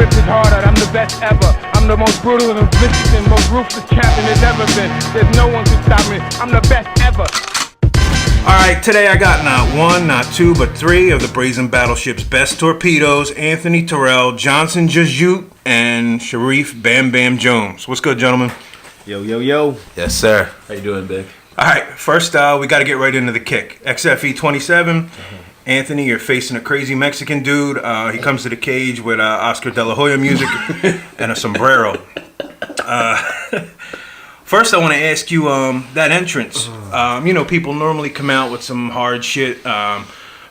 ripped it harder, I'm the best ever. I'm the most brutal and vicious and most ruthless champion there's ever been. There's no one can stop me, I'm the best ever. Alright, today I got not one, not two, but three of the Brazen Battleship's best torpedoes. Anthony Terrell, Jason Jajoute, and Sharif Bam Bam Jones. What's good, gentlemen? Yo, yo, yo. Yes, sir. How you doing, Big? Alright, first we got to get right into the kick. XFE 27. Anthony, you're facing a crazy Mexican dude. He comes to the cage with Oscar De La Hoya music and a sombrero. First, I want to ask you that entrance. You know, people normally come out with some hard shit. A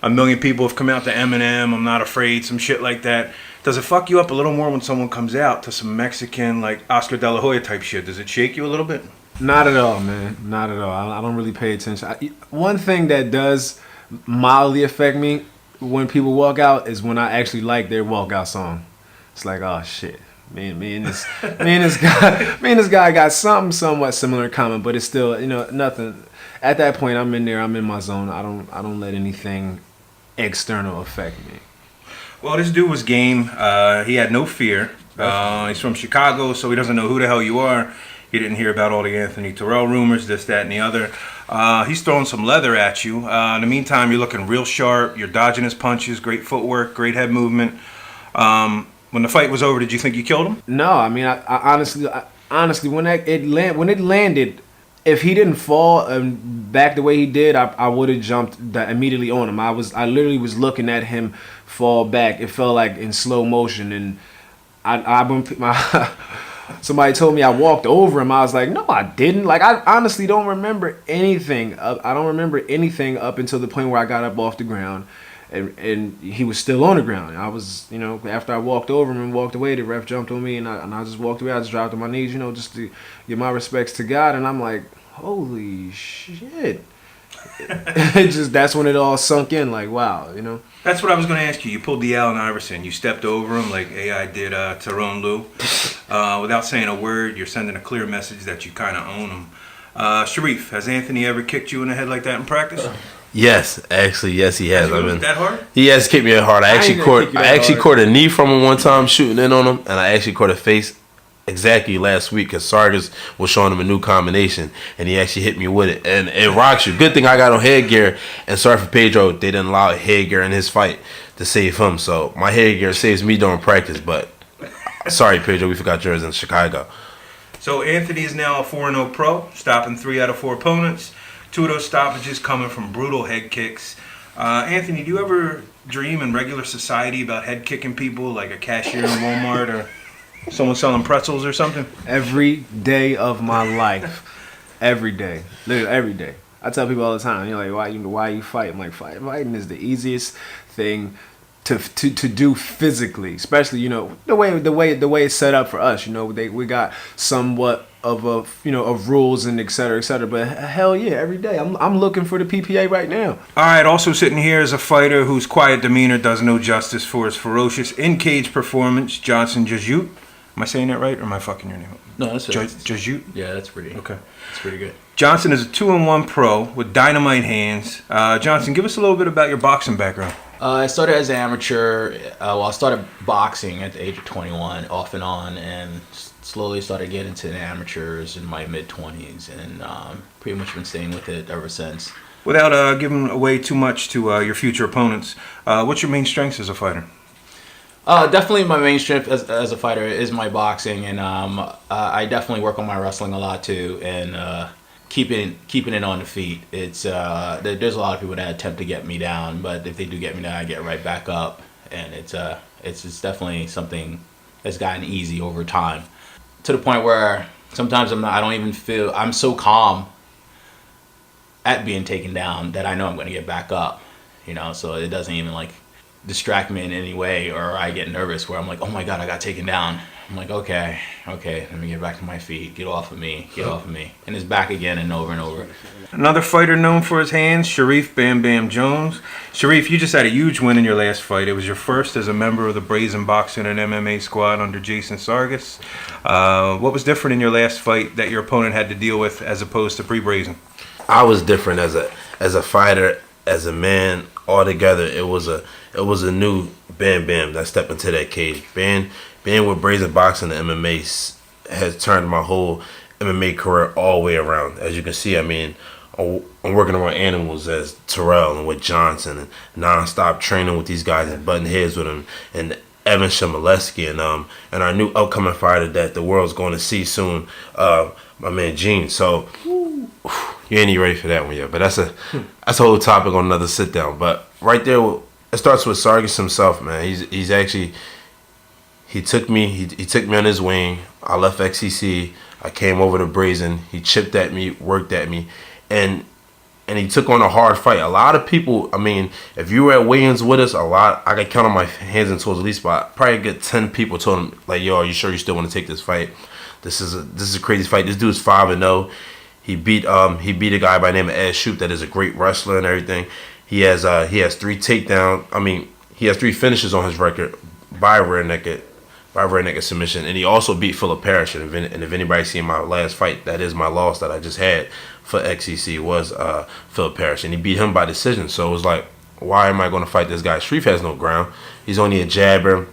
million people have come out to Eminem, I'm Not Afraid, some shit like that. Does it fuck you up a little more when someone comes out to some Mexican, like Oscar De La Hoya type shit? Does it shake you a little bit? Not at all, man. Not at all. I don't really pay attention. One thing that does mildly affect me when people walk out is when I actually like their walkout song. It's like, oh shit. Me and this guy got something somewhat similar in common, but it's still, you know, nothing. At that point, I'm in there. I'm in my zone. I don't let anything external affect me. Well, this dude was game. He had no fear. He's from Chicago, so he doesn't know who the hell you are. He didn't hear about all the Anthony Terrell rumors, this, that, and the other. He's throwing some leather at you. In the meantime, you're looking real sharp. You're dodging his punches. Great footwork. Great head movement. When the fight was over, did you think you killed him? No, I mean, I honestly, when it landed, if he didn't fall back the way he did, I would have jumped immediately on him. I literally was looking at him fall back. It felt like in slow motion, and somebody told me I walked over him. I was like, no, I didn't. Like, I honestly don't remember anything. I don't remember anything up until the point where I got up off the ground. And he was still on the ground. I was, you know, after I walked over him and walked away, the ref jumped on me, and I just walked away. I just dropped to my knees, you know, just to give my respects to God. And I'm like, holy shit. That's when it all sunk in, like, wow, you know. That's what I was going to ask you. You pulled the Allen Iverson. You stepped over him like AI did Tyrone Lue. Without saying a word, you're sending a clear message that you kind of own him. Sharif, has Anthony ever kicked you in the head like that in practice? Yes, actually, yes, he has. I mean, that hard? He has kicked me hard. I actually caught a knee from him one time shooting in on him, and I actually caught a face exactly last week because Sargas was showing him a new combination, and he actually hit me with it, and it rocks you. Good thing I got on headgear, and sorry for Pedro, they didn't allow headgear in his fight to save him, so my headgear saves me during practice, but sorry, Pedro, we forgot yours in Chicago. So Anthony is now a 4-0 pro, stopping 3 out of 4 opponents. 2 of those stoppages coming from brutal head kicks. Anthony, do you ever dream in regular society about head kicking people, like a cashier in Walmart or someone selling pretzels or something? Every day of my life. Every day. Literally every day. I tell people all the time, you know, like, why you fight? I'm like, fighting is the easiest thing to do physically, especially, you know, the way it's set up for us. You know, we got somewhat of rules and et cetera, but hell yeah, every day I'm looking for the PPA right now. All right, also sitting here is a fighter whose quiet demeanor does no justice for his ferocious in-cage performance, Jason Jajoute. Am I saying that right, or am I fucking your name up? No, that's right. Jajoute? Yeah, that's pretty. Okay, that's pretty good. Johnson is a 2-1 pro with dynamite hands. Johnson, give us a little bit about your boxing background. I started as an amateur. I started boxing at the age of 21, off and on, and slowly started getting into the amateurs in my mid-20s, and pretty much been staying with it ever since. Without giving away too much to your future opponents, what's your main strengths as a fighter? Definitely my main strength as a fighter is my boxing, and I definitely work on my wrestling a lot too, and keeping it on the feet. It's there's a lot of people that attempt to get me down, but if they do get me down, I get right back up, and it's definitely something that's gotten easy over time, to the point where sometimes I don't even feel, I'm so calm at being taken down that I know I'm going to get back up, you know, so it doesn't even like distract me in any way, or I get nervous where I'm like, oh my God, I got taken down. I'm like, okay, let me get back to my feet, get off of me, and it's back again and over and over. Another fighter known for his hands, Sharif Bam Bam Jones. Sharif, you just had a huge win in your last fight. It was your first as a member of the Brazen Boxing and MMA squad under Jason Sargas. What was different in your last fight that your opponent had to deal with as opposed to pre-Brazen? I was different as a fighter, as a man. Altogether, it was a new Bam Bam that stepped into that cage. Bam being with Brazen Boxing and MMA has turned my whole MMA career all the way around. As you can see, I mean, I'm working around animals as Terrell and with Johnson, and non-stop training with these guys and butting heads with them, and Evan Shimoleski, and our new upcoming fighter that the world's going to see soon, my man Gene. So you ain't even ready for that one yet, but that's a whole topic on another sit down. But right there, it starts with Sargas himself, man. He's actually, he took me on his wing. I left XCC. I came over to Brazen. He chipped at me, worked at me, and he took on a hard fight. A lot of people, I mean, if you were at weigh-ins with us, I could count on my hands and toes at least, but probably get 10 people told him, like, yo, are you sure you still want to take this fight? This is a crazy fight. This dude's 5-0. He beat a guy by the name of Jajoute that is a great wrestler and everything. He has 3 takedowns. I mean, he has 3 finishes on his record by rear naked submission, and he also beat Philip Parrish. And if anybody's seen my last fight, that is my loss that I just had for XCC was Philip Parrish, and he beat him by decision. So it was like, why am I going to fight this guy? Sharif has no ground. He's only a jabber.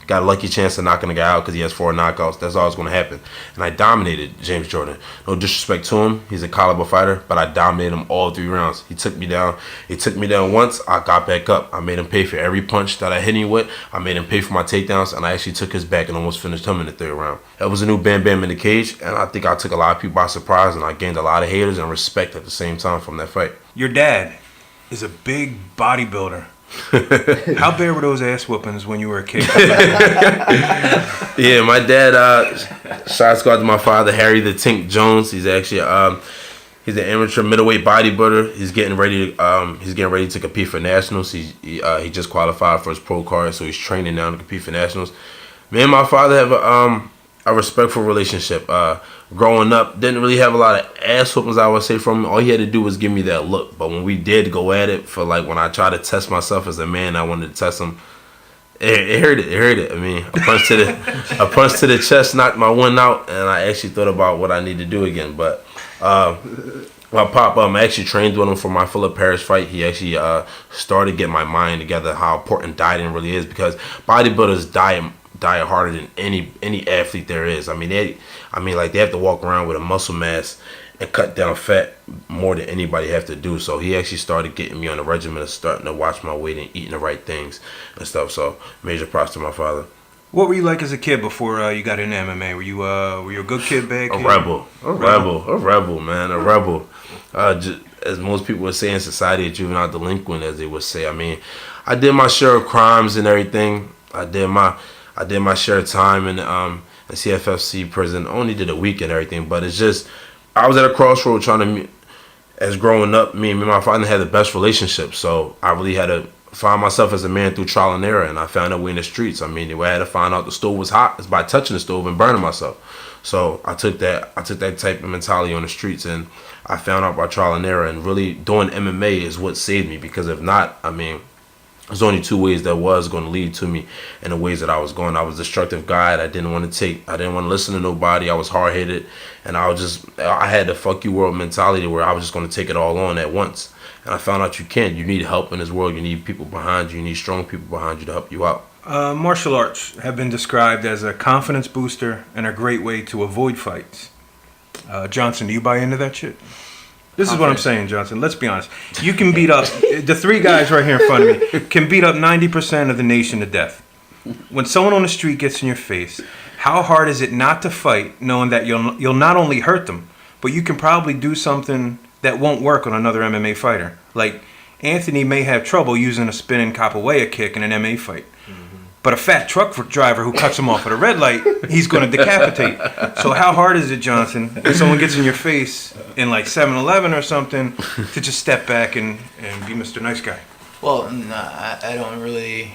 Got a lucky chance of knocking the guy out because he has 4 knockouts. That's all that's going to happen. And I dominated James Jordan. No disrespect to him. He's a caliber fighter, but I dominated him all 3 rounds. He took me down. He took me down once. I got back up. I made him pay for every punch that I hit him with. I made him pay for my takedowns, and I actually took his back and almost finished him in the 3rd round. That was a new Bam Bam in the cage, and I think I took a lot of people by surprise, and I gained a lot of haters and respect at the same time from that fight. Your dad is a big bodybuilder. How bad were those ass whoopings when you were a kid? Yeah, my dad, shots go out to my father, Harry the Tink Jones. He's actually he's an amateur middleweight bodybuilder. He's getting ready to compete for nationals. He just qualified for his pro card, so he's training now to compete for nationals. Me and my father have a respectful relationship. Growing up, didn't really have a lot of ass whoopings, I would say, from him. All he had to do was give me that look. But when we did go at it, for like when I tried to test myself as a man, I wanted to test him. It hurt it. I mean, a punch to the chest knocked my one out, and I actually thought about what I need to do again. But my pop, I actually trained with him for my Philip Parrish fight. He actually started getting my mind together how important dieting really is, because bodybuilders diet harder than any athlete there is. I mean, they have to walk around with a muscle mass and cut down fat more than anybody have to do. So he actually started getting me on a regimen of starting to watch my weight and eating the right things and stuff. So major props to my father. What were you like as a kid before you got into MMA? Were you a good kid, bad kid? A rebel, man, a rebel. As most people would say in society, a juvenile delinquent, as they would say. I mean, I did my share of crimes and everything. I did my share of time in the CFFC prison. Only did a week and everything, but it's just, I was at a crossroad trying to, as growing up, me and my father had the best relationship, so I really had to find myself as a man through trial and error, and I found that way in the streets. I mean, the way I had to find out the stove was hot is by touching the stove and burning myself. So I took that type of mentality on the streets, and I found out by trial and error, and really doing MMA is what saved me, because if not, I mean, there's only 2 ways that was going to lead to me in the ways that I was going. I was a destructive guy. I didn't want to listen to nobody. I was hard-headed, and I had the fuck you world mentality where I was just going to take it all on at once. And I found out you can't. You need help in this world. You need people behind you. You need strong people behind you to help you out. Martial arts have been described as a confidence booster and a great way to avoid fights. Johnson, do you buy into that shit? This is what I'm saying, Johnson. Let's be honest. You can beat up, the 3 guys right here in front of me can beat up 90% of the nation to death. When someone on the street gets in your face, how hard is it not to fight, knowing that you'll not only hurt them, but you can probably do something that won't work on another MMA fighter? Like, Anthony may have trouble using a spinning capoeira kick in an MMA fight. But a fat truck driver who cuts him off at a red light, he's going to decapitate. So how hard is it, Johnson, if someone gets in your face in like 7-Eleven or something, to just step back and be Mr. Nice Guy? Well, I don't really...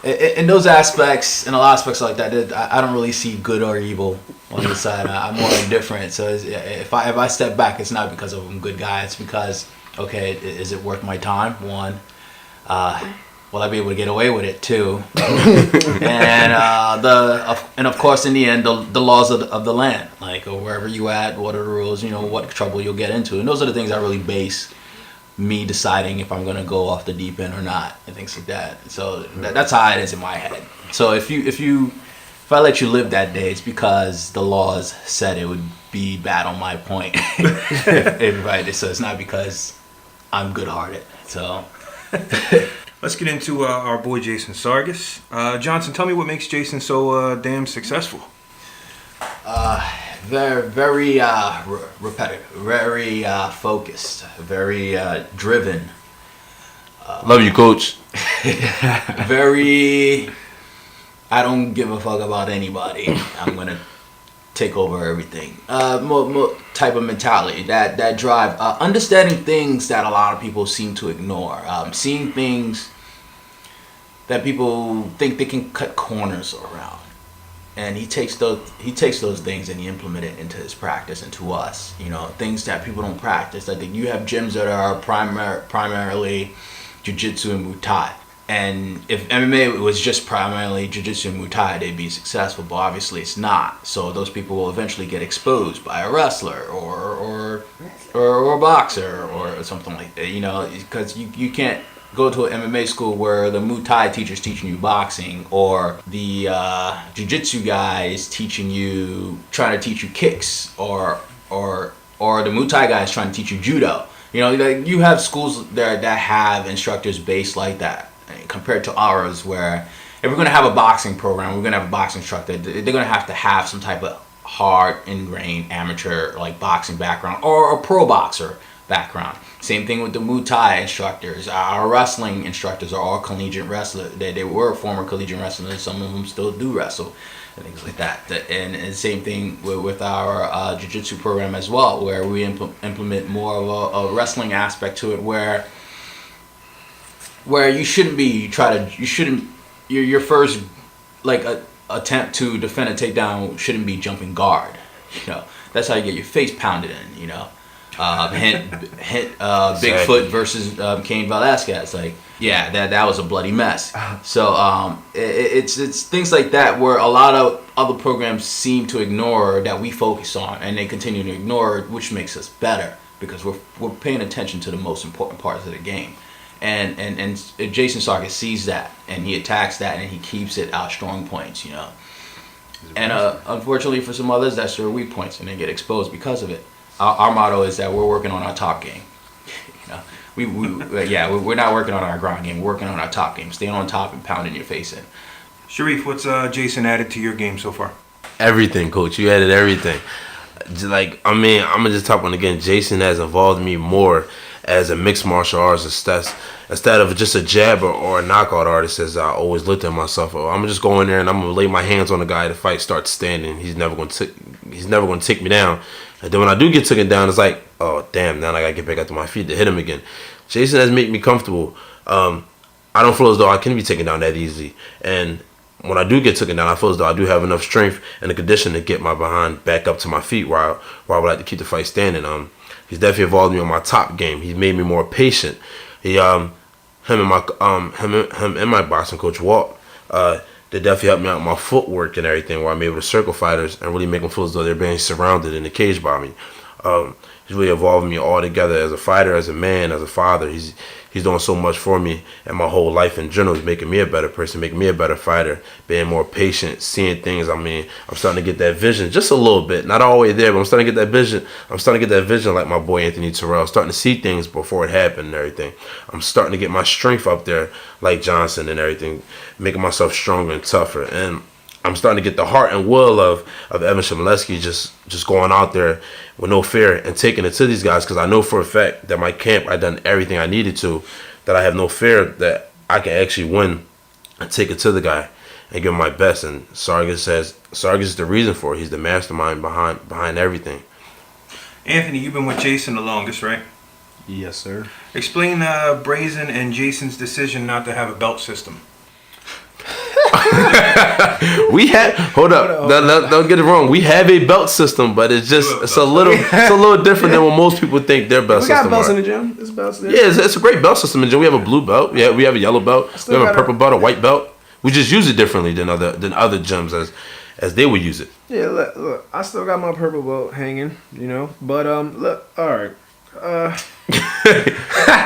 In those aspects, in a lot of aspects like that, I don't really see good or evil on the side. I'm more indifferent. So if I step back, it's not because I'm a good guy. It's because, okay, is it worth my time? 1. Will I be able to get away with it? 2, and of course, in the end, the laws of the land, like wherever you at, what are the rules? You know what trouble you'll get into, and those are the things that really base me deciding if I'm gonna go off the deep end or not, and things like that. So that's how it is in my head. So if you if I let you live that day, it's because the laws said it would be bad on my point. Right. So it's not because I'm good-hearted. So Let's get into our boy Jason Sargas. Johnson, tell me what makes Jason so damn successful. very repetitive, very focused, very driven. Love you, coach. Very, I don't give a fuck about anybody. I'm gonna take over everything. More type of mentality, that drive, understanding things that a lot of people seem to ignore, seeing things that people think they can cut corners around, and he takes those things and he implement it into his practice, into us. You know, things that people don't practice. I think you have gyms that are primarily jiu-jitsu and Muay Thai. And if MMA was just primarily jiu-jitsu and Muay Thai, they'd be successful, but obviously it's not. So those people will eventually get exposed by a wrestler or a boxer or something like that, you know, because you can't go to an MMA school where the Muay Thai teacher's teaching you boxing, or the jiu-jitsu guy is trying to teach you kicks, or the Muay Thai guy is trying to teach you judo. You know, like, you have schools there that have instructors based like that, compared to ours, where if we're going to have a boxing program, we're going to have a boxing instructor, they're going to have some type of hard, ingrained amateur like boxing background or a pro boxer background. Same thing with the Muay Thai instructors. Our wrestling instructors are all collegiate wrestlers. They were former collegiate wrestlers. Some of them still do wrestle and things like that. And same thing with our jiu-jitsu program as well, where we implement more of a wrestling aspect to it, where you shouldn't be your first attempt to defend a takedown shouldn't be jumping guard. You know, that's how you get your face pounded in. You know, hint Bigfoot versus Cain Velasquez. Like, yeah, that was a bloody mess. So it's things like that where a lot of other programs seem to ignore, that we focus on, and they continue to ignore, which makes us better because we're paying attention to the most important parts of the game. And Jason Sargas sees that, and he attacks that, and he keeps it our strong points, you know. And unfortunately for some others, that's their weak points, and they get exposed because of it. Our motto is that we're working on our top game. You know, we're not working on our ground game. We're working on our top game, staying on top and pounding your face in. Sharif, what's Jason added to your game so far? Everything, coach. You added everything. Like, I mean, I'm gonna just top one again. Jason has involved me more as a mixed martial arts instead of just a jabber or a knockout artist, as I always looked at myself. I'm gonna just go in there and I'm gonna lay my hands on the guy. The fight starts standing. He's never gonna take me down. And then when I do get taken down, it's like, oh damn, now I gotta get back up to my feet to hit him again. Jason has made me comfortable. I don't feel as though I can be taken down that easy. And when I do get taken down, I feel as though I do have enough strength and the condition to get my behind back up to my feet, where I would like to keep the fight standing. He's definitely involved me on my top game. He's made me more patient. Him and my boxing coach Walt, they definitely helped me out with my footwork and everything, where I'm able to circle fighters and really make them feel as though they're being surrounded in the cage by me. He's really involved me all together as a fighter, as a man, as a father. He's doing so much for me, and my whole life in general is making me a better person, making me a better fighter, being more patient, seeing things. I mean, I'm starting to get that vision just a little bit, not all the way there, but I'm starting to get that vision. I'm starting to get that vision like my boy Anthony Terrell, starting to see things before it happened and everything. I'm starting to get my strength up there like Johnson and everything, making myself stronger and tougher. And I'm starting to get the heart and will of Evan Shimoleski, just going out there with no fear and taking it to these guys, because I know for a fact that my camp, I done everything I needed to, that I have no fear that I can actually win and take it to the guy and give him my best. And Sargas is the reason for it. He's the mastermind behind everything. Anthony, you've been with Jason the longest, right? Yes, sir. Explain Brazen and Jason's decision not to have a belt system. We have don't get it wrong. We have a belt system, but it's a little different than what most people think their belt system. We got belts in the gym. There's belts there. Yeah, it's a great belt system in the gym. We have a blue belt. Yeah, we have a yellow belt. We have a purple belt, a white belt. We just use it differently than other gyms as they would use it. Yeah, look, I still got my purple belt hanging, you know. But look, all right.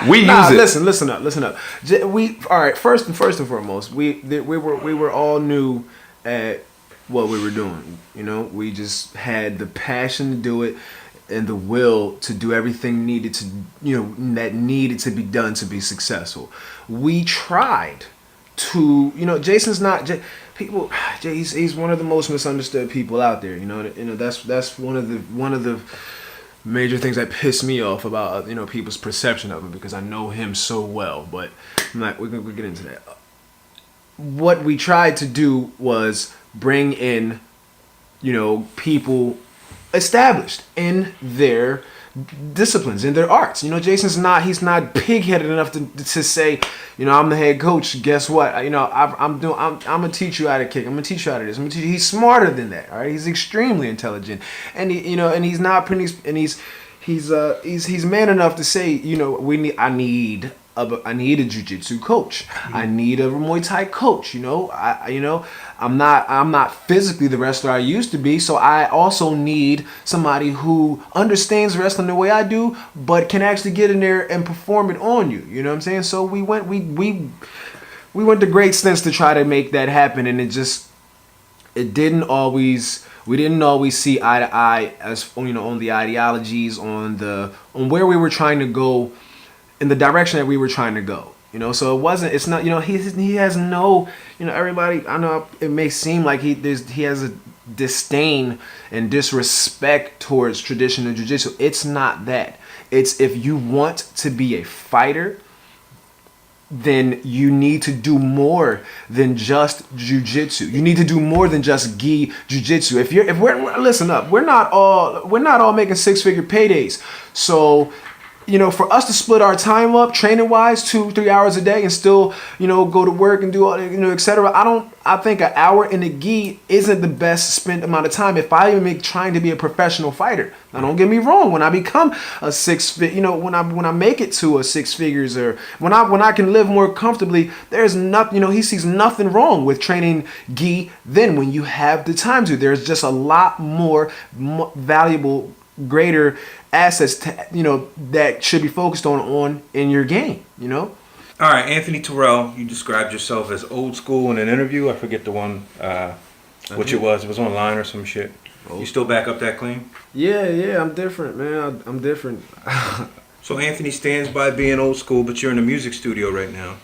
We use it. Listen up. All right. First and foremost, we were all new at what we were doing. We just had the passion to do it and the will to do everything that needed to be done to be successful. We tried to, Jason's not people. He's one of the most misunderstood people out there. That's one of the major things that piss me off about people's perception of him, because I know him so well. But we'll get into that. What we tried to do was bring in, people established in their disciplines, in their arts. Jason's he's not pig-headed enough to say, I'm the head coach. Guess what? I'm gonna teach you how to kick. I'm gonna teach you how to this. He's smarter than that. All right, he's extremely intelligent, and he's man enough to say, I need a jiu-jitsu coach. I need a Muay Thai coach. I'm not physically the wrestler I used to be, so I also need somebody who understands wrestling the way I do, but can actually get in there and perform it on you. You know what I'm saying? So we went to great lengths to try to make that happen, and we didn't always see eye to eye as on the ideologies, on where we were trying to go, in the direction that we were trying to go. So it's not, he has no, everybody, I know it may seem like he has a disdain and disrespect towards traditional jiu-jitsu. It's not that. It's, if you want to be a fighter, then you need to do more than just jiu-jitsu. You need to do more than just gi jiu-jitsu. Listen up, we're not all making 6-figure paydays. So, for us to split our time up training wise 2-3 hours a day and still, go to work and do all, etc. I think an hour in the gi isn't the best spent amount of time if I am trying to be a professional fighter. Now, don't get me wrong. When I become a when I make it to a 6 figures, or when I can live more comfortably, there's nothing, he sees nothing wrong with training gi then when you have the time to. There's just a lot more valuable, greater assets that should be focused on in your game. All right, Anthony Terrell, you described yourself as old school in an interview. I forget the one, which it was. It was online or some shit. You still back up that claim? Yeah, I'm different, man. I'm different. So Anthony stands by being old school, but you're in a music studio right now.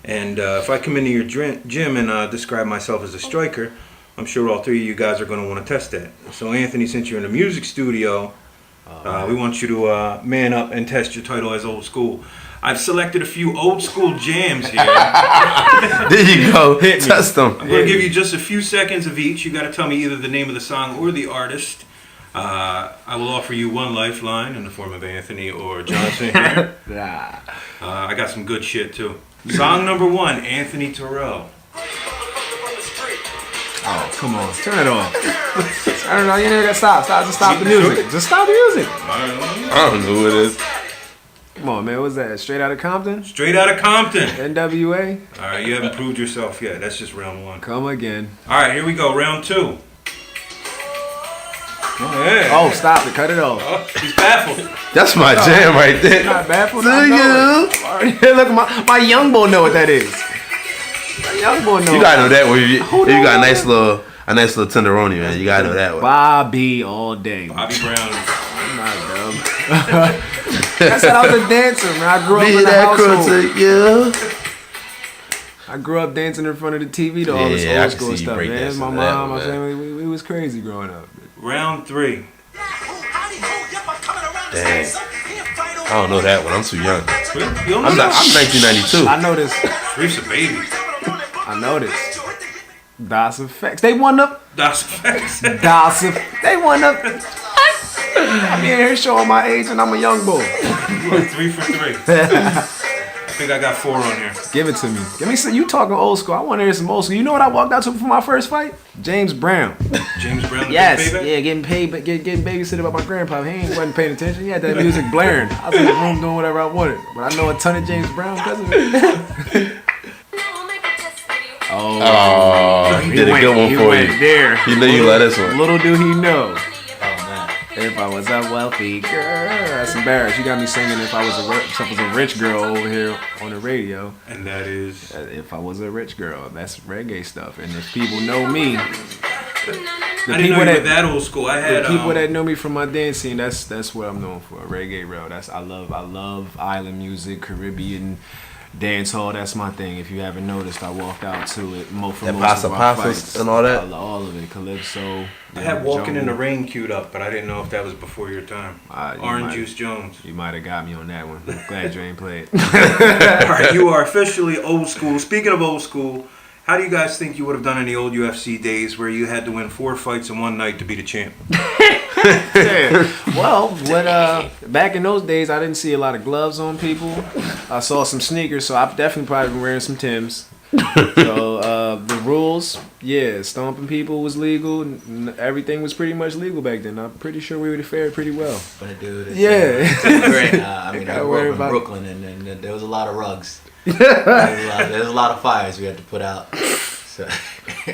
And if I come into your gym and describe myself as a striker, I'm sure all three of you guys are going to want to test that. So Anthony, since you're in a music studio, we want you to man up and test your title as old school. I've selected a few old school jams here. There you go. Test them. I'm going to give you just a few seconds of each. You got to tell me either the name of the song or the artist. I will offer you one lifeline in the form of Anthony or Johnson here. I got some good shit too. Song number 1, Anthony Terrell. Oh, come on. Turn it off. I don't know. You never got to stop. Just stop the music. Just stop the music. I don't know who it is. Come on, man. What's that? Straight Outta Compton? Straight Outta Compton. NWA? All right, you haven't proved yourself yet. That's just round 1. Come again. All right, here we go. Round 2. Yeah. Oh, stop it. Cut it off. Oh, he's baffled. That's my jam right there. Not baffled. Look, my young boy know what that is. My young boy know. You gotta know that one. You got a nice little tenderoni, man. You gotta know that one. Bobby all day. Bobby Brown. I'm not dumb. I said I was a dancer, man. I grew up in the household. I grew up dancing in front of the TV to all this old school stuff, man. My mom, my family, we was crazy growing up. Round 3. Damn. I don't know that one. I'm too young. I'm 1992. I know this. Sharif's a baby. I know this. Das Effects. They won up. Das Effects. They won up. I'm here showing my age and I'm a young boy. You are 3 for 3. I think I got 4 on here. Give it to me. Give me some. You talking old school. I want to hear some old school. You know what I walked out to for my first fight? James Brown. James Brown? Yes. Yeah, getting paid, but getting babysitted by my grandpa. He wasn't paying attention. He had that music blaring. I was in the room doing whatever I wanted. But I know a ton of James Brown because of it. Oh, he did a good one for you. There. You know you love this one. Little do he know. If I was a wealthy girl. That's embarrassed. You got me singing if I was a rich girl over here on the radio. And that is? If I was a rich girl. That's reggae stuff. And if people know me, I didn't know you were that old school. I had the people that know me from my dance scene. That's what I'm known for. Reggae rail. I love island music, Caribbean dance hall. That's my thing. If you haven't noticed, I walked out to it. For most of my fights and all that. All of it. Calypso. I had Walking in the Rain queued up, but I didn't know if that was before your time. Orange Juice Jones. You might have got me on that one. I'm glad you ain't played. All right, you are officially old school. Speaking of old school, how do you guys think you would have done in the old UFC days where you had to win 4 fights in one night to be the champ? Yeah. Well, back in those days, I didn't see a lot of gloves on people. I saw some sneakers, so I've definitely probably been wearing some Timbs. So the rules, stomping people was legal. Everything was pretty much legal back then. I'm pretty sure we would have fared pretty well. But dude, it's great. I grew up in Brooklyn, and there was a lot of rugs. There was a lot of fires we had to put out. So.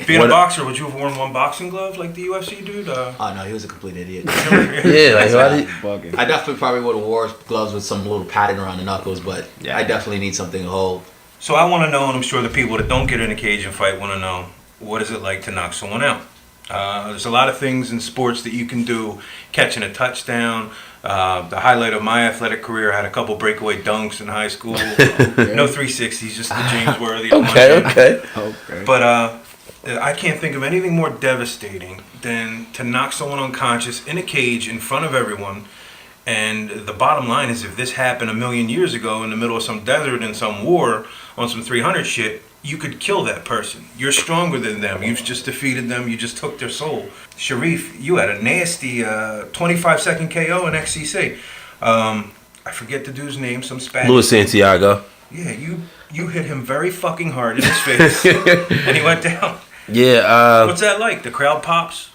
Being a boxer, would you have worn one boxing glove like the UFC dude? Oh no, he was a complete idiot. Bugging. I definitely probably would have wore gloves with some little padding around the knuckles, but I definitely need something to hold. So I want to know, and I'm sure the people that don't get in a cage and fight want to know, what is it like to knock someone out? There's a lot of things in sports that you can do. Catching a touchdown. The highlight of my athletic career, I had a couple breakaway dunks in high school. No 360s, just the James Worthy. Okay. But I can't think of anything more devastating than to knock someone unconscious in a cage in front of everyone. And the bottom line is, if this happened a million years ago in the middle of some desert in some war on some 300 shit, you could kill that person. You're stronger than them. You've just defeated them. You just took their soul. Sharif, you had a nasty 25-second KO in XCC. I forget the dude's name, some Spanish. Luis Santiago. Yeah, you hit him very fucking hard in his face, and he went down. Yeah. What's that like? The crowd pops?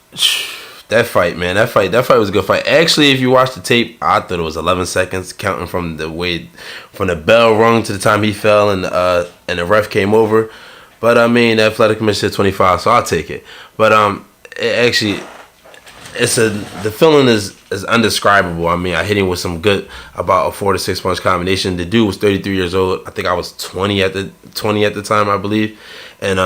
That fight, man. That fight was a good fight. Actually, if you watch the tape, I thought it was 11 seconds, counting from the bell rung to the time he fell and the ref came over. But I mean, the athletic commission said 25, so I'll take it. But the feeling is undescribable. I mean, I hit him with some good, about a 4 to 6 punch combination. The dude was 33 years old. I think I was 20 at the time, I believe, and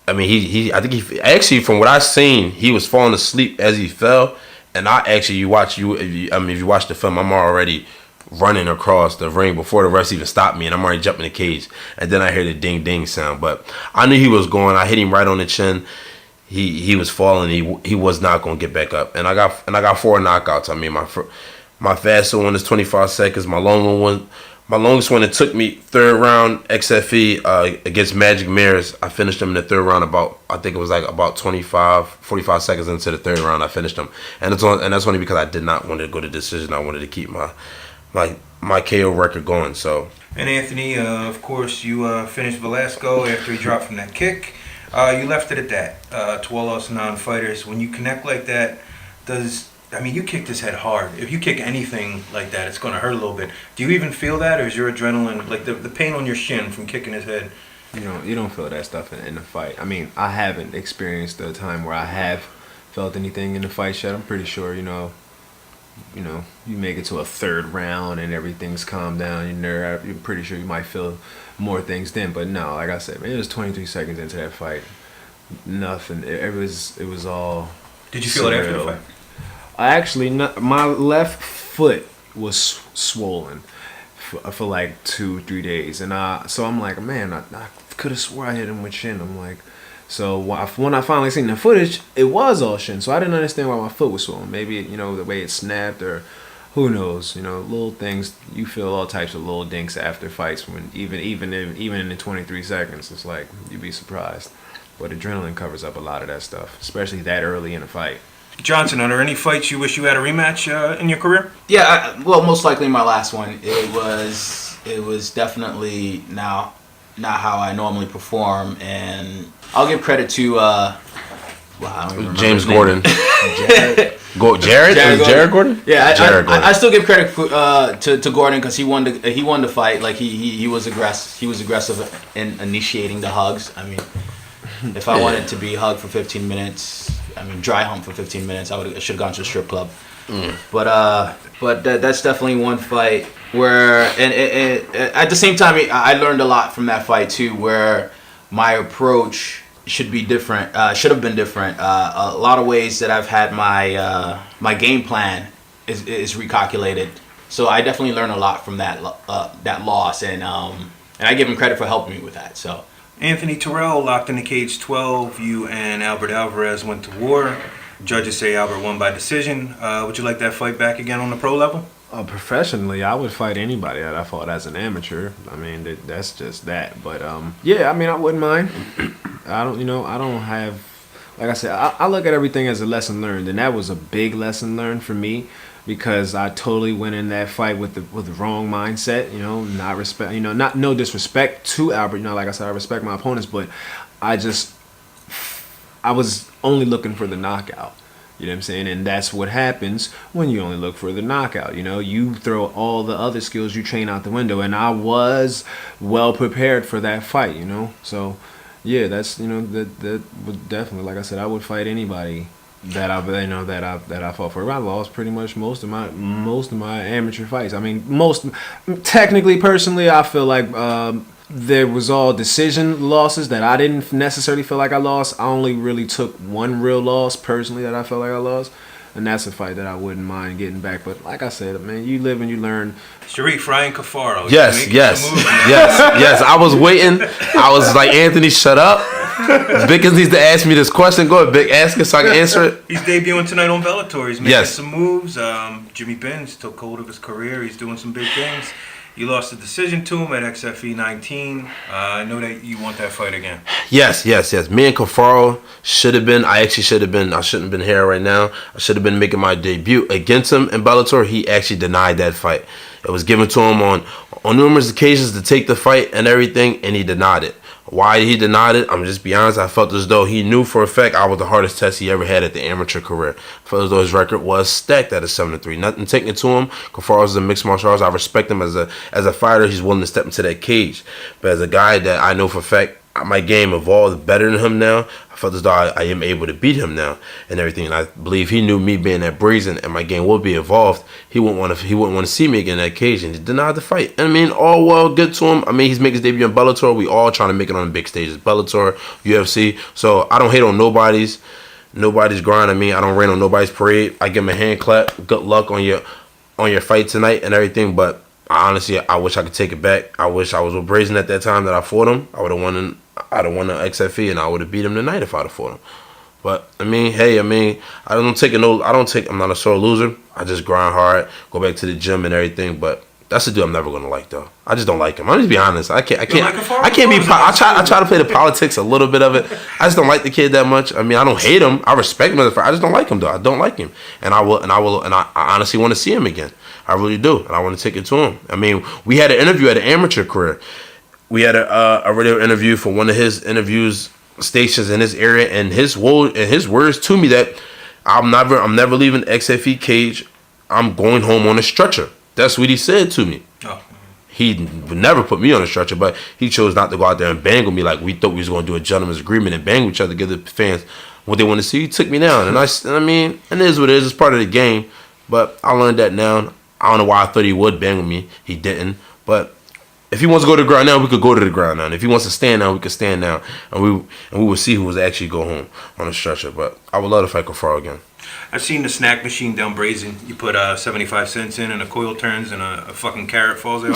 I mean, I think he actually, from what I've seen, he was falling asleep as he fell. And if you watch the film, I'm already running across the ring before the refs even stopped me, and I'm already jumping the cage. And then I hear the ding ding sound. But I knew he was going. I hit him right on the chin. He was falling. He was not going to get back up. And I got 4 knockouts. I mean, my fastest one is 25 seconds. My longest one, it took me 3rd round XFE against Magic Mirrors. I finished him in the 3rd round about 45 seconds into the 3rd round. I finished him, and that's only because I did not want to go to decision. I wanted to keep my KO record going. So. And Anthony, of course, you finished Velasco after he dropped from that kick. You left it at that. To all us non-fighters, when you connect like that, you kicked his head hard. If you kick anything like that, it's going to hurt a little bit. Do you even feel that, or is your adrenaline, like the pain on your shin from kicking his head? You don't feel that stuff in the fight. I mean, I haven't experienced a time where I have felt anything in the fight yet. I'm pretty sure, you make it to a 3rd round and everything's calmed down. You're pretty sure you might feel more things then. But no, like I said, man, it was 23 seconds into that fight. Nothing. It was all. Did you feel it after the fight? My left foot was swollen for like 2-3 days, and so I'm like, man, I could have swore I hit him with shin. I'm like, so when I finally seen the footage, it was all shin. So I didn't understand why my foot was swollen. Maybe the way it snapped, or who knows? Little things. You feel all types of little dinks after fights. When even in the 23 seconds, it's like you'd be surprised. But adrenaline covers up a lot of that stuff, especially that early in a fight. Johnson, are there any fights you wish you had a rematch in your career? Yeah, most likely my last one. It was definitely not how I normally perform, and I'll give credit to James Gordon. Jared Gordon? Yeah, Jared Gordon. I still give credit to Gordon because he won the fight. Like he was aggressive. He was aggressive in initiating the hugs. I mean, if I wanted to be hugged for 15 minutes. Dry hump for 15 minutes. I should have gone to a strip club. But that's definitely one fight where, and at the same time, I learned a lot from that fight too. Where my approach should be different. Should have been different. A lot of ways that I've had my game plan is recalculated. So I definitely learned a lot from that loss, and I give him credit for helping me with that. So Anthony Terrell locked in the cage 12. You and Albert Alvarez went to war. Judges say Albert won by decision. Would you like that fight back again on the pro level? Professionally, I would fight anybody that I fought as an amateur. I mean, that's just that. But yeah, I mean, I wouldn't mind. I don't have, like I said, I look at everything as a lesson learned, and that was a big lesson learned for me because I totally went in that fight with the wrong mindset. Not respect. No disrespect to Albert. Like I said, I respect my opponents, but I was only looking for the knockout. You know what I'm saying? And that's what happens when you only look for the knockout. You throw all the other skills you train out the window. And I was well prepared for that fight, So, yeah, that's, that would definitely, like I said, I would fight anybody that I fought for. I lost pretty much most of my amateur fights. I mean, technically, personally, I feel like there was all decision losses that I didn't necessarily feel like I lost. I only really took one real loss personally that I felt like I lost, and that's a fight that I wouldn't mind getting back. But like I said, man, you live and you learn. Sharif, Ryan Cafaro. Yes. I was waiting. I was like, Anthony, shut up. Bickens needs to ask me this question. Go ahead, Bick. Ask it so I can answer it. He's debuting tonight on Bellator. He's making some moves. Jimmy Benz took hold of his career. He's doing some big things. You lost a decision to him at XFE 19. I know that you want that fight again. Yes. Me and Cafaro should have been. I shouldn't have been here right now. I should have been making my debut against him in Bellator. He actually denied that fight. It was given to him on numerous occasions to take the fight and everything, and he denied it. Why he denied it, I'm just be honest, I felt as though he knew for a fact I was the hardest test he ever had at the amateur career. I felt as though his record was stacked at a 7-3. Nothing taking it to him. Cafaro's a mixed martial arts. I respect him as a fighter. He's willing to step into that cage. But as a guy that I know for a fact my game evolved better than him now, I felt as though I am able to beat him now and everything. And I believe he knew me being that Brazen and my game would be evolved. He wouldn't want to see me again in that cage, and he denied the fight. And I mean, all well, good to him. I mean, he's making his debut in Bellator. We all trying to make it on the big stages, Bellator, UFC. So I don't hate on nobody's grind. I mean, I don't rain on nobody's parade. I give him a hand clap. Good luck on your fight tonight and everything. But honestly, I wish I could take it back. I wish I was with Brazen at that time that I fought him. I would have won. I'd have won the XFE and I would have beat him tonight if I'd have fought him. But I mean, I'm not a sore loser. I just grind hard, go back to the gym and everything. But that's a dude I'm never gonna like though. I just don't like him. I'm just be honest. I can't try to play the politics a little bit of it. I just don't like the kid that much. I mean, I don't hate him. I respect him as a fighter. I just don't like him though. I don't like him, and I honestly want to see him again. I really do, and I want to take it to him. I mean, we had an interview at an amateur career. We had a radio interview for one of his interviews stations in his area, and his words to me that I'm never leaving XFE cage. I'm going home on a stretcher. That's what he said to me. Oh. He would never put me on a stretcher, but he chose not to go out there and bang with me like we thought we was going to do a gentleman's agreement and bang with each other to give the fans what they want to see. He took me down, and I mean, and it is what it is. It's part of the game, but I learned that now. I don't know why I thought he would bang with me. He didn't, but if he wants to go to the ground now, we could go to the ground now. And if he wants to stand now, we could stand now. And we will see who was actually go home on a stretcher. But I would love to fight Cafaro again. I've seen the snack machine down Brazen. You put 75 cents in and a coil turns and a fucking carrot falls out.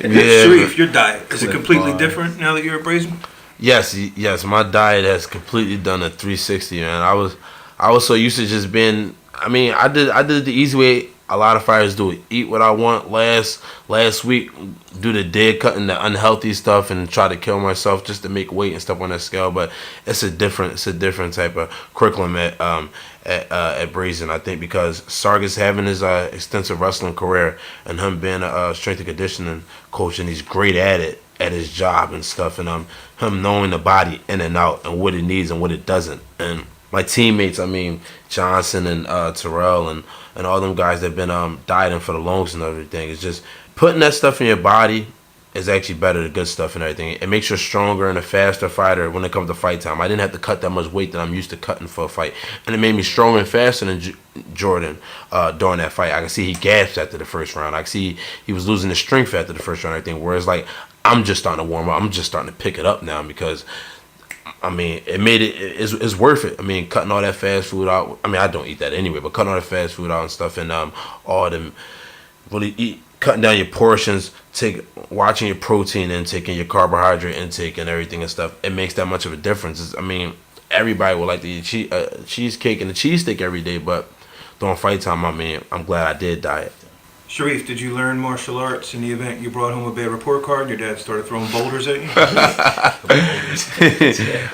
Yeah. Sharif, your diet, is it completely different now that you're at Brazen? Yes. My diet has completely done a 360, man. I was so used to just being, I mean, I did it the easy way. A lot of fighters do it. Eat what I want. Last week, do the dead cutting, the unhealthy stuff, and try to kill myself just to make weight and stuff on that scale. But it's a different type of curriculum at Brazen, I think, because Sargas having his extensive wrestling career and him being a strength and conditioning coach, and he's great at it, at his job and stuff, and him knowing the body in and out and what it needs and what it doesn't. And my teammates, I mean, Johnson and Terrell and all them guys that have been dieting for the longest and everything. It's just putting that stuff in your body is actually better, the good stuff and everything. It makes you a stronger and a faster fighter when it comes to fight time. I didn't have to cut that much weight that I'm used to cutting for a fight. And it made me stronger and faster than Jordan during that fight. I could see he gasped after the first round. I could see he was losing his strength after the first round and everything. Whereas, like, I'm just starting to warm up. I'm just starting to pick it up now because, I mean, it's worth it. I mean, cutting all that fast food out. I mean, I don't eat that anyway, but cutting all the fast food out and stuff and all them really cutting down your portions, watching your protein intake and your carbohydrate intake and everything and stuff, it makes that much of a difference. I mean, everybody would like to eat cheesecake and a cheesesteak every day, but during fight time, I mean, I'm glad I did diet. Sharif, did you learn martial arts in the event you brought home a bad report card? Your dad started throwing boulders at you?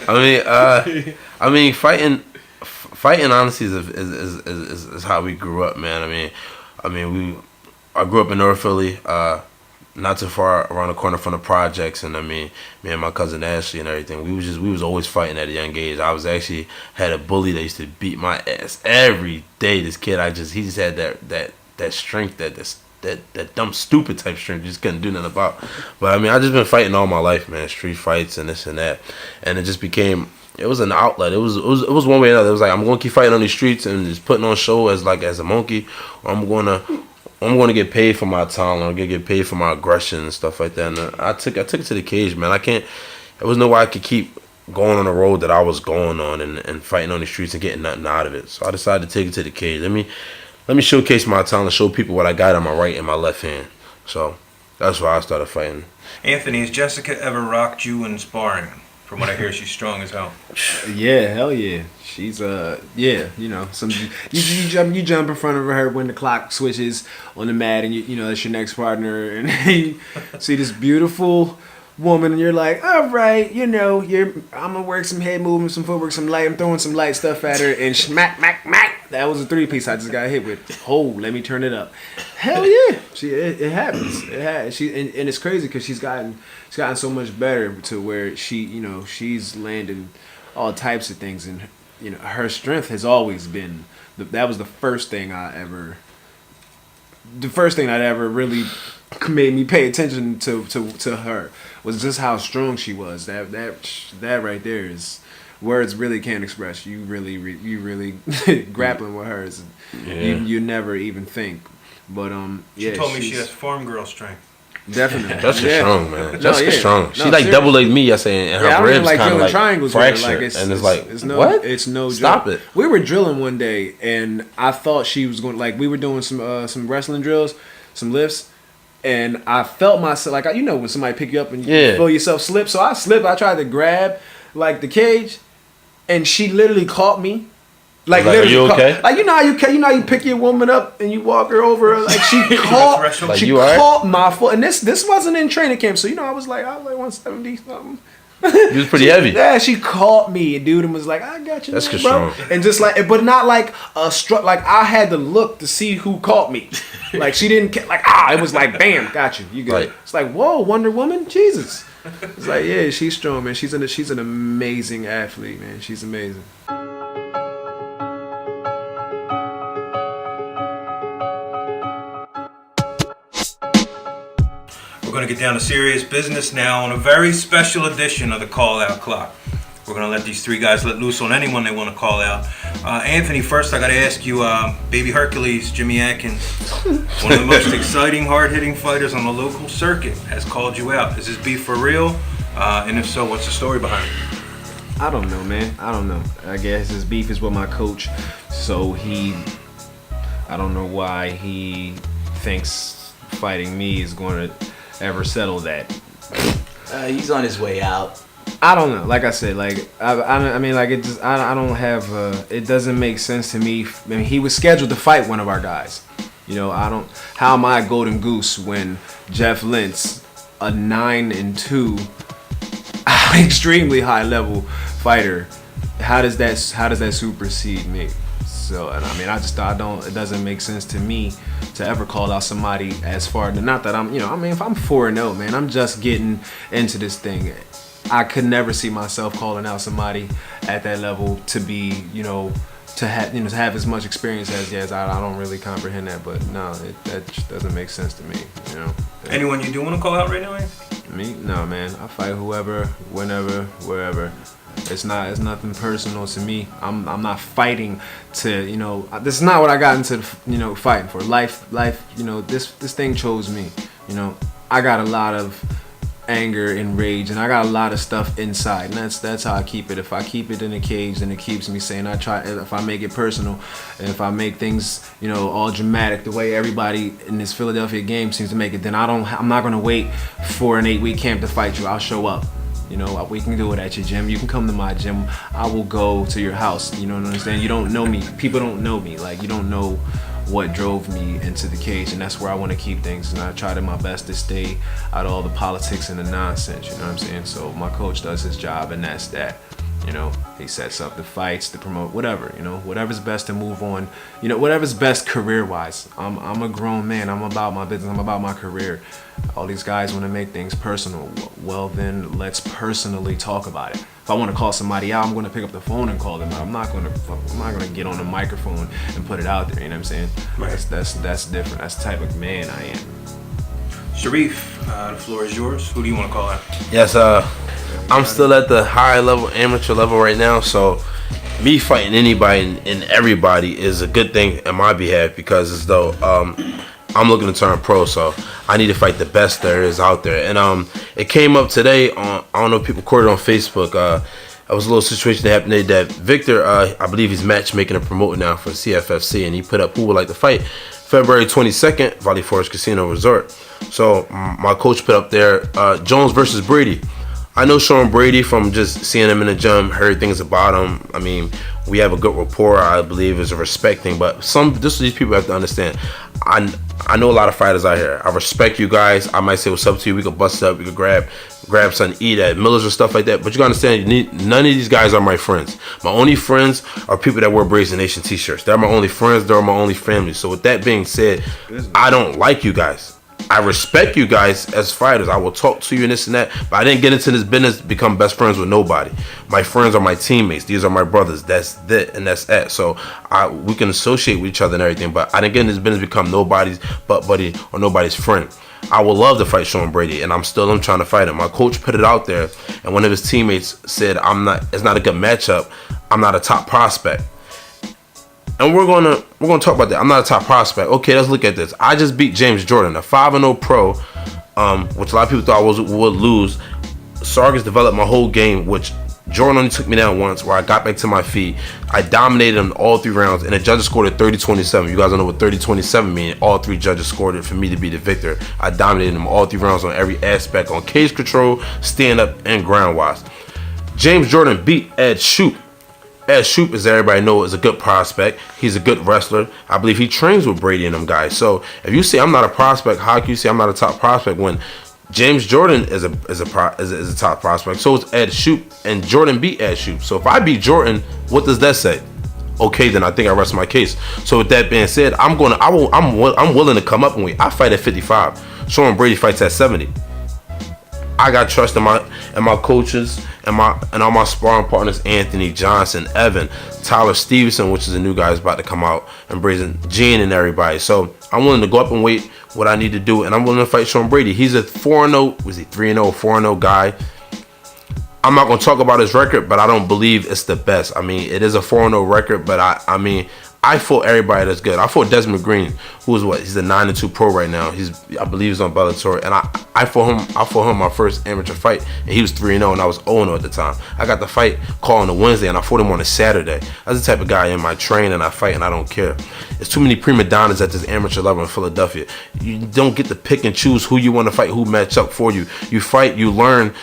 I mean, fighting honestly is how we grew up, man. I grew up in North Philly, not too far around the corner from the projects, and I mean, me and my cousin Ashley and everything, we was always fighting at a young age. I was actually had a bully that used to beat my ass every day. This kid, he just had that strength, that dumb stupid type strength you just couldn't do nothing about. But I mean, I just been fighting all my life, man, street fights and this and that, and it just became. It was an outlet. It was one way or another. It was like, I'm gonna keep fighting on these streets and just putting on show as a monkey, or I'm going to get paid for my talent. I'm going to get paid for my aggression and stuff like that. And I took it to the cage, man. There was no way I could keep going on the road that I was going on and fighting on the streets and getting nothing out of it. So I decided to take it to the cage. Let me showcase my talent, show people what I got on my right and my left hand. So that's why I started fighting. Anthony, has Jessica ever rocked you in sparring? From what I hear, she's strong as hell. Yeah, hell yeah. She's you know, you jump in front of her when the clock switches on the mat, and you know that's your next partner, and you see this beautiful woman, and you're like, all right, you know, I'm gonna work some head movement, some footwork, some light. I'm throwing some light stuff at her, and smack, mack, mack. That was a 3-piece I just got hit with. Oh, let me turn it up. Hell yeah, it happens. And it's crazy because she's gotten so much better to where she's landing all types of things, and you know her strength has always been. That was the first thing that ever really made me pay attention to her, was just how strong she was. That right there is words really can't express. You really grappling with her. You never even think. But she told me she has farm girl strength. Definitely. Jessica's strong, man. Jessica's strong. She seriously. double legged me yesterday, and her ribs kind of like triangles fractured. It's no, what? It's no Stop joke. it. We were drilling one day, and I thought she was going, like, we were doing some wrestling drills, some lifts, and I felt myself, like, you know when somebody pick you up and you feel yourself slip. So I slipped. I tried to grab, like, the cage, and she literally caught me. Like, are you okay? Like, you know how you pick your woman up and you walk her over. Like, she caught, Like, she caught my foot, and this wasn't in training camp, so you know I was like 170 something. You was pretty heavy. Yeah, she caught me, dude, and was like, "I got you, that's man, strong." And just like, but not like a struck. Like, I had to look to see who caught me. Like, she didn't like it was like, bam, got you. You good? Right. It's like, whoa, Wonder Woman, Jesus. It's like, yeah, she's strong, man. She's an amazing athlete, man. She's amazing. We're going to get down to serious business now on a very special edition of the Call Out Clock. We're going to let these three guys let loose on anyone they want to call out. Anthony, first I got to ask you, Baby Hercules, Jimmy Atkins, one of the most exciting, hard-hitting fighters on the local circuit, has called you out. Is this beef for real? And if so, what's the story behind it? I don't know, man. I don't know. I guess his beef is with my coach, so I don't know why he thinks fighting me is going to ever settle that. He's on his way out. I don't know. Like I said, like I mean, like it just I don't have. It doesn't make sense to me. I mean, he was scheduled to fight one of our guys. You know, how am I a golden goose when Jeff Lentz, a 9-2, extremely high level fighter, how does that supersede me? So, and I mean, it doesn't make sense to me to ever call out somebody as far, not that I'm, I mean, if I'm 4-0, man, I'm just getting into this thing. I could never see myself calling out somebody at that level to be, to have as much experience as I don't really comprehend that, but no, that just doesn't make sense to me. Anyone you do want to call out right now? Me? No, man. I fight whoever, whenever, wherever. It's nothing personal to me. I'm not fighting to, this is not what I got into, fighting for. Life, this thing chose me. I got a lot of anger and rage, and I got a lot of stuff inside, and that's how I keep it. If I keep it in a cage, then it keeps me sane. If I make it personal, and if I make things, all dramatic, the way everybody in this Philadelphia game seems to make it, then I'm not gonna wait for an 8-week camp to fight you. I'll show up. We can do it at your gym. You can come to my gym. I will go to your house. You know what I'm saying? You don't know me. People don't know me. Like, you don't know what drove me into the cage, and that's where I want to keep things. And I try to my best to stay out of all the politics and the nonsense. You know what I'm saying? So my coach does his job, and that's that. He sets up the fights to promote whatever. Whatever's best to move on. Whatever's best career-wise. I'm a grown man. I'm about my business. I'm about my career. All these guys want to make things personal. Well, then let's personally talk about it. If I want to call somebody out, I'm going to pick up the phone and call them out. I'm not going to get on the microphone and put it out there. You know what I'm saying? Right. That's different. That's the type of man I am. Sharif, the floor is yours. Who do you want to call out? Yes, I'm still at the high level, amateur level right now, so me fighting anybody and everybody is a good thing on my behalf, because as though I'm looking to turn pro, so I need to fight the best there is out there. And it came up today on, I don't know if people caught it on Facebook. There was a little situation that happened today that Victor, I believe he's matchmaking and promoting now for CFFC, and he put up who would like to fight February 22nd, Valley Forge Casino Resort. So my coach put up there Jones versus Brady. I know Sean Brady from just seeing him in the gym, heard things about him. I mean, we have a good rapport, I believe, is a respect thing. But these people have to understand. I know a lot of fighters out here. I respect you guys. I might say what's up to you. We could bust up. We could grab something to eat at Miller's or stuff like that. But you gotta understand, none of these guys are my friends. My only friends are people that wear Brazen Nation t-shirts. They're my only friends. They're my only family. So with that being said, I don't like you guys. I respect you guys as fighters. I will talk to you and this and that, but I didn't get into this business to become best friends with nobody. My friends are my teammates. These are my brothers. That's that and that's that. So we can associate with each other and everything, but I didn't get in this business to become nobody's butt buddy or nobody's friend. I would love to fight Sean Brady, and I'm trying to fight him. My coach put it out there, and one of his teammates said, it's not a good matchup. I'm not a top prospect. And we're gonna talk about that. I'm not a top prospect. Okay, let's look at this. I just beat James Jordan, a 5-0 pro, which a lot of people thought would lose. Sargas developed my whole game, which Jordan only took me down once, where I got back to my feet. I dominated him all 3 rounds, and the judges scored it 30-27. You guys don't know what 30-27 means. All 3 judges scored it for me to be the victor. I dominated him all 3 rounds on every aspect, on cage control, stand-up, and ground-wise. James Jordan beat Ed Shoop. Ed Shoop, as everybody knows, is a good prospect. He's a good wrestler. I believe he trains with Brady and them guys. So if you say I'm not a prospect, how can you say I'm not a top prospect when James Jordan is a top prospect? So is Ed Shoop, and Jordan beat Ed Shoop. So if I beat Jordan, what does that say? Okay, then I think I rest my case. So with that being said, I'm willing to come up and wait. I fight at 55. Sean Brady fights at 70. I got trust in my coaches and all my sparring partners, Anthony, Johnson, Evan, Tyler Stevenson, which is a new guy who's about to come out, and Brazen, Gene, and everybody. So I'm willing to go up and wait what I need to do, and I'm willing to fight Sean Brady. He's a 4-0, was he 3-0, 4-0 guy. I'm not going to talk about his record, but I don't believe it's the best. I mean, it is a 4-0 record, but I fought everybody that's good. I fought Desmond Green, who is he's a 9-2 pro right now. I believe he's on Bellator, and I fought him my first amateur fight, and he was 3-0, and I was 0-0 at the time. I got the fight call on a Wednesday, and I fought him on a Saturday. That's the type of guy in my train, and I fight, and I don't care. There's too many prima donnas at this amateur level in Philadelphia. You don't get to pick and choose who you want to fight, who match up for you. You fight, you learn.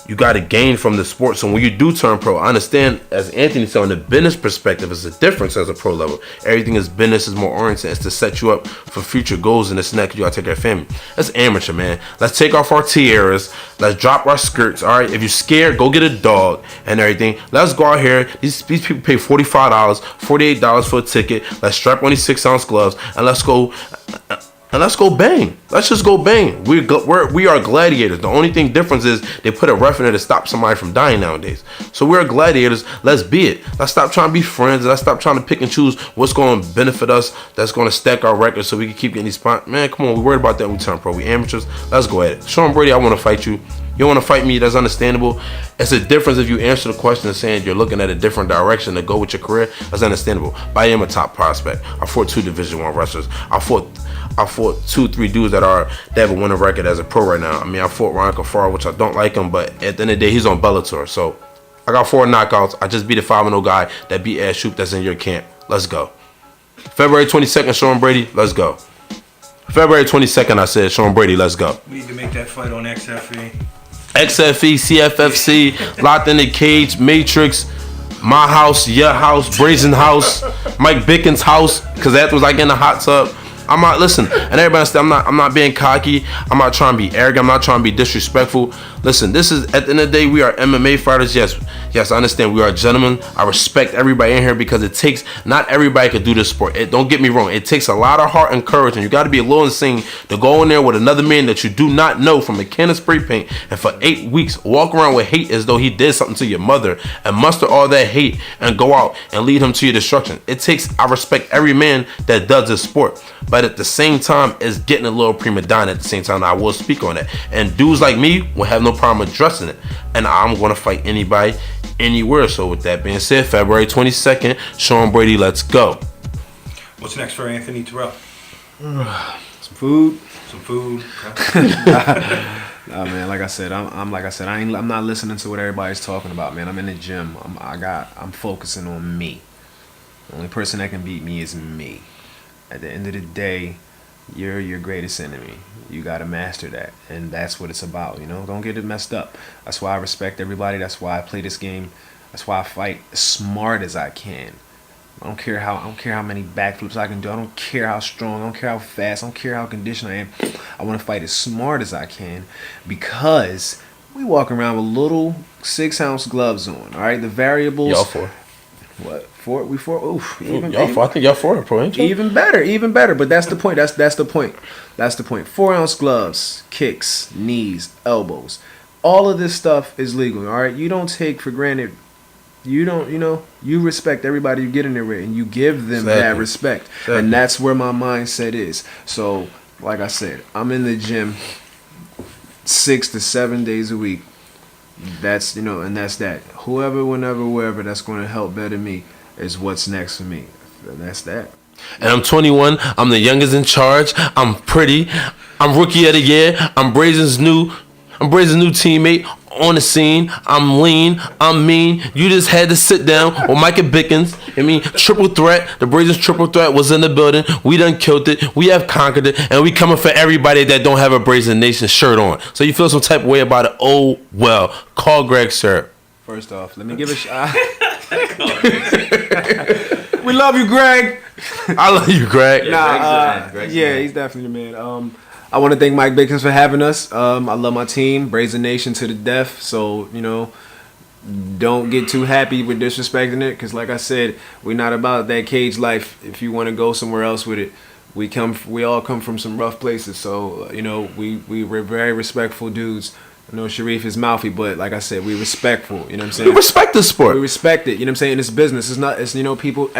You got to gain from the sport. So when you do turn pro, I understand, as Anthony said, on the business perspective, it's a difference as a pro level. Everything is business, is more oriented. It's to set you up for future goals and this and that, because you got to take care of family. That's amateur, man. Let's take off our tiaras. Let's drop our skirts, all right? If you're scared, go get a dog and everything. Let's go out here. These people pay $45, $48 for a ticket. Let's strap on these 6-ounce gloves, and let's go and let's go bang. Let's just go bang. We are gladiators. The only thing difference is they put a ref in there to stop somebody from dying nowadays. So we're gladiators. Let's be it. Let's stop trying to be friends. Let's stop trying to pick and choose what's going to benefit us. That's going to stack our records so we can keep getting these spots. Man, come on. We worried about that when we turn pro. We amateurs. Let's go at it. Sean Brady, I want to fight you. You want to fight me? That's understandable. It's a difference if you answer the question and saying you're looking at a different direction to go with your career. That's understandable. But I am a top prospect. I fought 2 Division I wrestlers. I fought 2-3 dudes that have a winning record as a pro right now. I mean, I fought Ryan Kafar, which I don't like him, but at the end of the day, he's on Bellator. So I got 4 knockouts. I just beat a 5-0 guy that beat Jajoute that's in your camp. Let's go. February 22nd, Sean Brady. Let's go. February 22nd, I said, Sean Brady, let's go. We need to make that fight on XFE. XFE, CFFC, Locked in the Cage, Matrix, my house, your house, Brazen house, Mike Bickens' house, because that was like in the hot tub. I'm not, listen, and everybody understand, I'm not being cocky. I'm not trying to be arrogant. I'm not trying to be disrespectful. Listen, this is, at the end of the day, we are MMA fighters. Yes, I understand. We are gentlemen. I respect everybody in here because it takes, not everybody could do this sport. Don't get me wrong. It takes a lot of heart and courage, and you got to be a little insane to go in there with another man that you do not know from a can of spray paint and for 8 weeks walk around with hate as though he did something to your mother and muster all that hate and go out and lead him to your destruction. It takes, I respect every man that does this sport. But at the same time, it's getting a little prima donna at the same time. I will speak on that. And dudes like me will have no problem addressing it. And I'm going to fight anybody, anywhere. So with that being said, February 22nd, Sean Brady, let's go. What's next for Anthony Terrell? Some food. Some food. Okay. Nah, man. Like I said, I'm not listening to what everybody's talking about, man. I'm in the gym. I'm focusing on me. The only person that can beat me is me. At the end of the day, you're your greatest enemy. You got to master that, and that's what it's about. Don't get it messed up. That's why I respect everybody. That's why I play this game. That's why I fight as smart as I can. I don't care how many backflips I can do. I don't care how strong. I don't care how fast. I don't care how conditioned I am. I want to fight as smart as I can because we walk around with little 6-ounce gloves on. All right, the variables. Y'all 4. What? 4? We 4? Oof. Y'all 4. I think y'all 4 pro, ain't you? Even better. But that's the point. That's the point. 4-ounce gloves, kicks, knees, elbows. All of this stuff is legal. All right. You don't take for granted. You don't. You respect everybody you get in there with, and you give them that respect. Exactly. And that's where my mindset is. So, like I said, I'm in the gym 6 to 7 days a week. That's and that's that. Whoever, whenever, wherever that's going to help better me is what's next for me. And that's that. And I'm 21. I'm the youngest in charge. I'm pretty. I'm rookie of the year. I'm Brazen's new teammate on the scene. I'm lean. I'm mean. You just had to sit down with Micah Bickens. Triple threat. The Brazen's triple threat was in the building. We done killed it. We have conquered it. And we coming for everybody that don't have a Brazen Nation shirt on. So you feel some type of way about it? Oh, well. Call Greg, sir. First off, let me give a shot. We love you, Greg. I love you, Greg. Yeah, he's definitely the man. I want to thank Mike Bickens for having us. I love my team, Brazen Nation to the death. So, don't get too happy with disrespecting it. Because like I said, we're not about that cage life. If you want to go somewhere else with it, we all come from some rough places. So, we're very respectful dudes. I know Sharif is mouthy, but like I said, we respectful. You know what I'm saying? We respect the sport. We respect it. You know what I'm saying? It's business. It's people.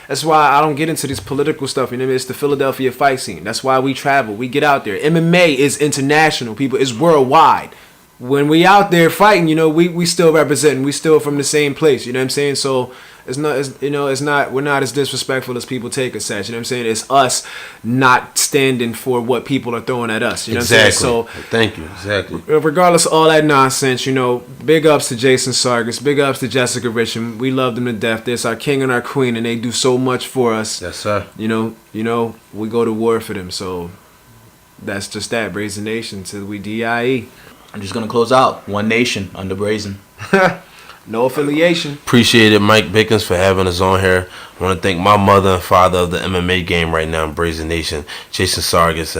That's why I don't get into this political stuff. It's the Philadelphia fight scene. That's why we travel. We get out there. MMA is international. People, it's worldwide. When we out there fighting, we still representing. We still from the same place. You know what I'm saying? So we're not as disrespectful as people take us as. You know what I'm saying? It's us not standing for what people are throwing at us. You know what I'm saying? So thank you. Exactly. Regardless of all that nonsense, big ups to Jason Sargas, big ups to Jessica Richmond. We love them to death. They're our king and our queen, and they do so much for us. Yes, sir. We go to war for them. So that's just that. Brazen Nation till we die. I'm just gonna close out. One nation under Brazen. No affiliation. Appreciate it, Mike Bickens, for having us on here. I want to thank my mother and father of the MMA game right now in Brazen Nation, Jason Sargas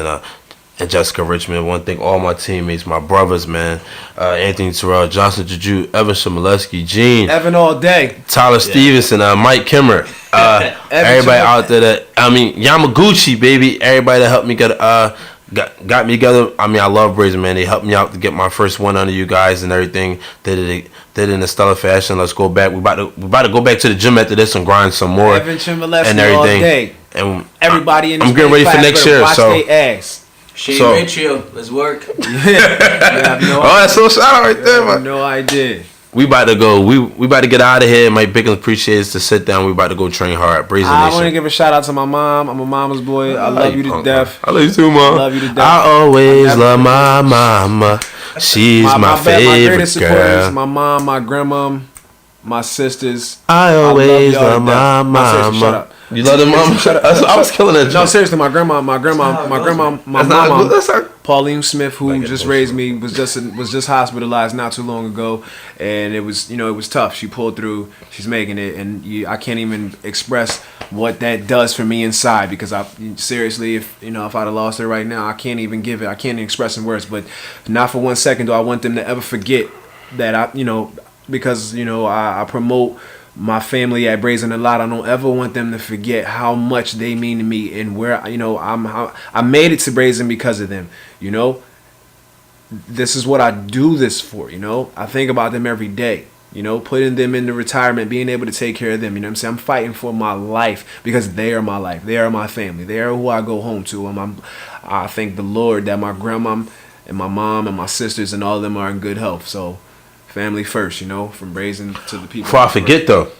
and Jessica Richmond. I want to thank all my teammates, my brothers, man. Anthony Terrell, Johnson Jajoute, Evan Shimoleski, Gene. Evan all day. Tyler Stevenson, Mike Kimmer. Everybody out there Yamaguchi, baby. Everybody that helped me got me together. I mean, I love Brazen, man. They helped me out to get my first one under you guys and everything. Did it in a stellar fashion. Let's go back. We about to go back to the gym after this and grind some more Evan Chimbalesky and everything. All day. And everybody in this I'm getting ready for next year. Watch So they ass. Shane Rachel, let's work. That's so shout out right there, man. No idea. We about to go. We about to get out of here. Mike Bickens appreciates to sit down. We about to go train hard. Brazen I Nation. want to give a shout out to my mom. I'm a mama's boy. I love you to death. I love you too, mom. I love you to death. I always love my mama. She's my favorite my greatest girl. supporters, my mom, my grandma, my sisters. I always love y'all love to my death. No, seriously, shut mama. up. You love the mama? I was killing it. No, seriously, my grandma, my mama, Pauline Smith, who just raised me, was just hospitalized not too long ago, and it was tough. She pulled through. She's making it, and I can't even express what that does for me inside, because seriously, if I'd have lost her right now, I can't even give it. I can't even express in words. But not for 1 second do I want them to ever forget that because I promote my family at Brazen a lot. I don't ever want them to forget how much they mean to me, and where I made it to Brazen because of them. This is what I do this for. I think about them every day. Putting them into retirement, being able to take care of them. I'm saying? I'm fighting for my life because they are my life. They are my family. They are who I go home to. I thank the Lord that my grandma and my mom and my sisters and all of them are in good health. So family first, from Brazen to the people. Before I forget though,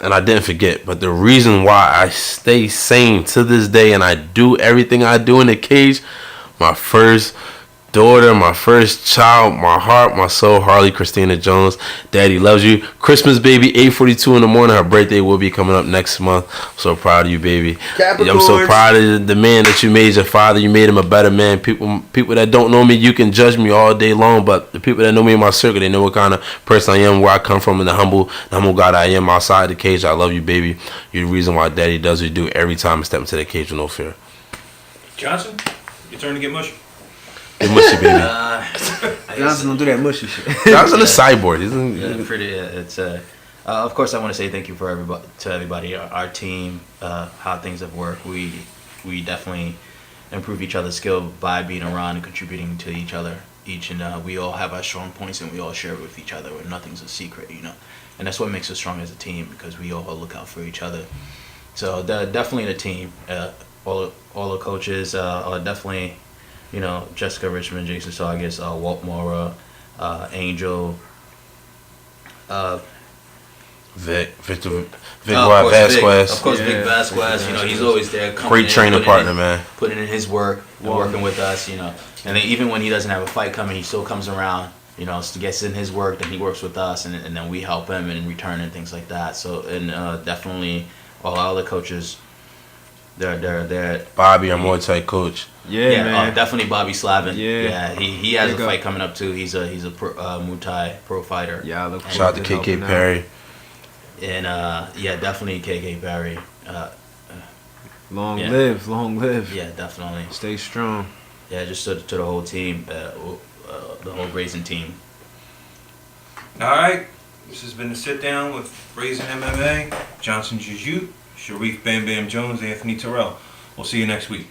and I didn't forget, but the reason why I stay sane to this day and I do everything I do in the cage, my first daughter, my first child, my heart, my soul, Harley Christina Jones. Daddy loves you. Christmas, baby, 8:42 in the morning. Her birthday will be coming up next month. I'm so proud of you, baby. I'm so proud of the man that you made your father. You made him a better man. People that don't know me, you can judge me all day long, but the people that know me in my circle, they know what kind of person I am, where I come from, and the humble God I am outside the cage. I love you, baby. You're the reason why Daddy does what he do every time I step into the cage with no fear. Johnson, your turn to get mushy. Get mushy, baby. Johnson don't do that mushy shit. Johnson is cyborg, isn't Yeah, pretty. It's of course I want to say thank you for everybody, our team, how things have worked. We definitely improve each other's skill by being around and contributing to each other. And we all have our strong points and we all share it with each other. Where nothing's a secret, and that's what makes us strong as a team, because we all look out for each other. So definitely the team, all the coaches are definitely. Jessica Richmond, Jason Sargas, Walt Mora, Angel, Victor Vasquez. Of course, Vic Vasquez. He's always there. Great training partner, man. Putting in his work and working with us. And then even when he doesn't have a fight coming, he still comes around. Gets in his work, then he works with us, and then we help him in return and things like that. So definitely all our other coaches. They're Bobby, our Muay Thai coach. Yeah, man. Definitely Bobby Slavin. Yeah. He has a fight coming up too. He's a Muay Thai pro fighter. Yeah, look. Shout out to KK Perry. And definitely KK Perry. Long live. Yeah, definitely. Stay strong. Yeah, just to the whole team, the whole Brazen team. All right, this has been the sit down with Brazen MMA, Johnson Jajoute, Sharif Bam Bam Jones, Anthony Terrell. We'll see you next week.